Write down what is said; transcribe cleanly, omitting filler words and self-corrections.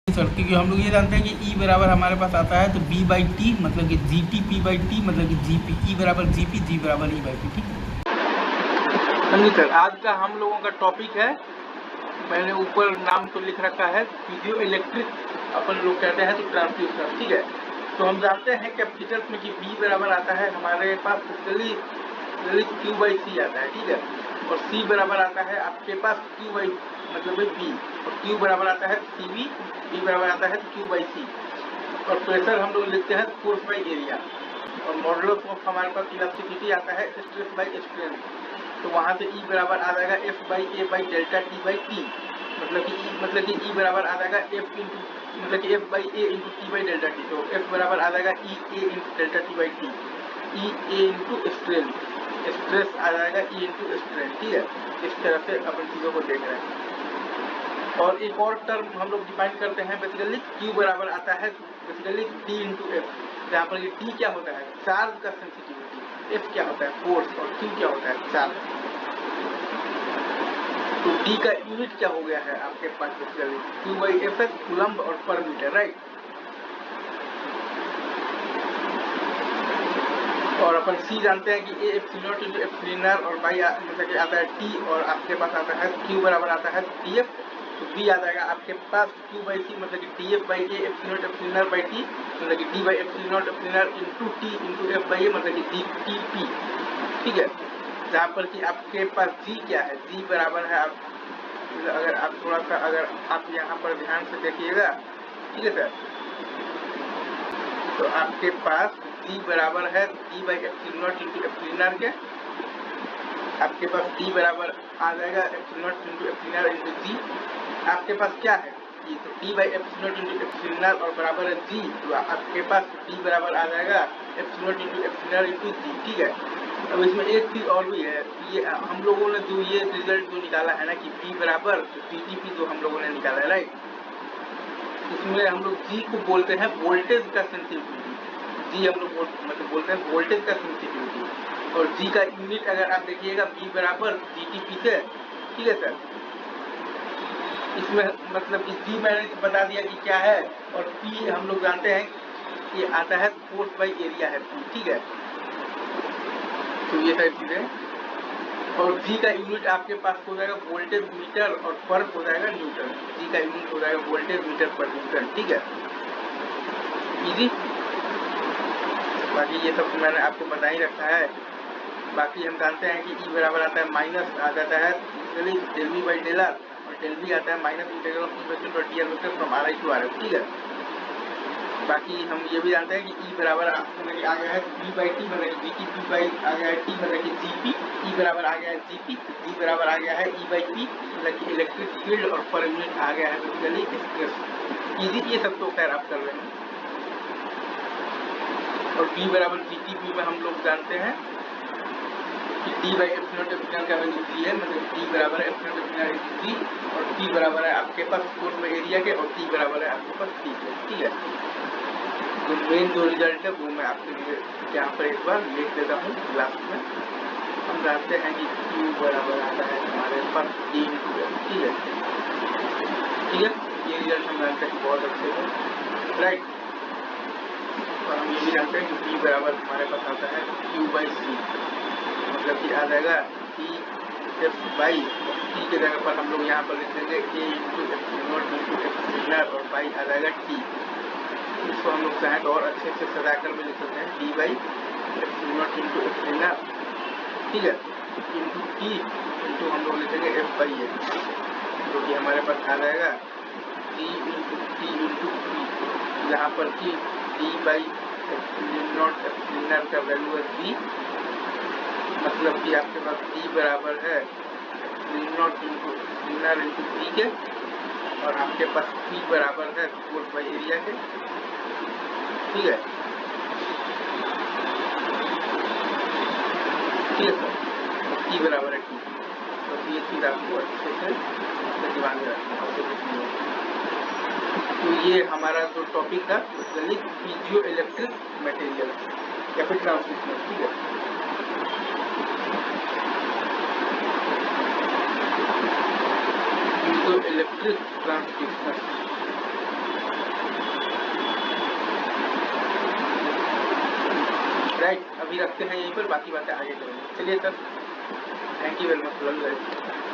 Sir क्योंकि हम लोग ये जानते हैं कि E बराबर हमारे पास आता है तो B/T मतलब कि GT P/T मतलब कि GP E बराबर GP G बराबर E/P। ठीक है जी सर, आज का हम लोगों का टॉपिक है, मैंने ऊपर नाम तो लिख रखा है पीजियो इलेक्ट्रिक, अपन लोग कहते हैं तो ट्रांसड्यूसर। ठीक है, तो हम जानते हैं कैपेसिटर्स में कि B बराबर आता है हमारे पास Q/C आता है। ठीक है, और C बराबर आता है आपके पास Q/ मतलब B, और Q बराबर आता है CV, B बराबर आता है Q/C, और प्रेशर हम लोग लिखते हैं फोर्स बाई एरिया, और मॉडुलस ऑफ हमारे पास इलास्टिसिटी आता है स्ट्रेस बाई स्ट्रेंथ। तो वहाँ से E बराबर आ जाएगा F/A/डेल्टा T/T, मतलब कि E बराबर आ जाएगा F/A इंटू T/डेल्टा T। तो F बराबर आ जाएगा EA into delta T/T, EA into stress आ जाएगा E इंटू स्ट्रेन। ठीक है, इस तरह से अपन चीज़ों को देख रहे हैं। और एक और टर्म हम लोग डिफाइन करते हैं बेसिकली, Q बराबर आता है बेसिकली D इंटू F, जहाँ पर ये D क्या होता है चार्ज का सेंसिटिविटी, F क्या होता है फोर्स, और Q क्या होता है चार्ज। तो D का यूनिट क्या हो गया है आपके पास बेसिकली Q/F है कूलम्ब और पर मीटर, राइट। और अपन C जानते हैं कि A एप्सिलॉन इंटू एप्सिलॉन और बाई मतलब कि आता है T, और आपके पास आता है Q बराबर आता है DF। तो B आ जाएगा आपके पास Q/C मतलब कि DF/A एप्सिलॉन/T मतलब कि D/एप्सिलॉन इंटू T इंटू F/A मतलब कि DTP। ठीक है, जहाँ पर कि आपके पास G क्या है, G बराबर है आप अगर आप थोड़ा सा अगर आप यहाँ पर ध्यान से देखिएगा, ठीक है सर, तो आपके पास D बराबर है D/एप्सिलॉन इंटू एप्सिलॉन के, आपके पास D बराबर आ जाएगा epsilon into epsilon into G। आपके पास क्या है ये, तो D/एप्सिलॉन इंटू एप्सिलॉन और बराबर है G, तो आपके पास D बराबर आ जाएगा epsilon into epsilon into G। ठीक है, अब इसमें एक चीज और भी है, ये हम लोगों ने जो ये रिजल्ट जो निकाला है ना कि B बराबर VTP जो हम लोगों ने निकाला है, राइट, इसमें हम लोग G को बोलते हैं वोल्टेज का सेंसिटिविटी। G हम लोग मतलब बोलते हैं वोल्टेज का सेंसिटिविटी, और G का यूनिट अगर आप देखिएगा B बराबर GTP से। ठीक है सर, इसमें मतलब कि G मैंने बता दिया कि क्या है, और P हम लोग जानते हैं ये आता है फोर्स बाई एरिया है P। ठीक है, तो ये सारी चीजें, और G का यूनिट आपके पास हो जाएगा वोल्टेज मीटर, और पर हो जाएगा न्यूटन। G का यूनिट हो जाएगा वोल्टेज मीटर पर न्यूटन। ठीक है, इजी। बाकी ये सब तो मैंने आपको बता ही रखा है। बाकी हम जानते हैं कि E बराबर आता है माइनस आ जाता है del V by del R, और डेल V आता है minus integral of E vector और dr vector from RI to RF। ठीक है, बाकी हम ये भी जानते हैं कि E बराबर आ गया है B/T मतलब कि GTP बाई आ गया है T मतलब कि GP, E बराबर आ गया है GP, G बराबर आ गया है E/P मतलब कि इलेक्ट्रिक फील्ड, और पर यूनिट आ गया है बेसिकली स्ट्रेस। इजी, ये सब तो खैर आप कर रहे हैं। और B बराबर GTP में हम लोग जानते हैं कि D/एप्सिलॉन का वैल्यू G है, मतलब D बराबर है एप्सिलॉन इंटू G, और P बराबर है आपके पास फोर्स बाई एरिया के, और T बराबर है आपके पास T के। ठीक है, तो मेन जो रिजल्ट है वो मैं आपके लिए यहाँ पर एक बार लिख देता हूँ लास्ट में। हम जानते हैं कि Q बराबर आता है हमारे पास D इंटू F। ठीक है, ठीक है, ये रिजल्ट हम जानते हैं बहुत अच्छे हैं, राइट। और हम ये भी जानते हैं कि B बराबर हमारे पास आता है Q/C मतलब कि आ जाएगा DF/T के जगह पर हम लोग यहाँ पर लिख देंगे A into epsilon into epsilon, और बाई आ जाएगा T। इसको हम लोग चाहें तो और अच्छे से सजा कर भी लिख सकते हैं D/एप्सिलॉन इंटू एप्सिलॉन। ठीक है, इंटू T इंटू हम लोग लिखेंगे F/A, जो कि हमारे पास आ जाएगा G into T into P, जहाँ पर कि D/एप्सिलॉन का वैल्यू है G, मतलब कि आपके पास D बराबर है epsilon into epsilon into P के, और आपके पास P बराबर है फोर्स बाई एरिया के। ठीक है, ठीक है सर, T बराबर है T, तो ये चीज़ आपको अच्छे से दिमाग में रखना है। तो ये हमारा जो टॉपिक था बेसिकली पीजियो इलेक्ट्रिक मटेरियल या फिर ट्रांसमिशन। ठीक है, पीजियो इलेक्ट्रिक ट्रांसमिशन। राइट, अभी रखते हैं यहीं पर, बाकी बातें आगे करेंगे। चलिए sir, thank you very much.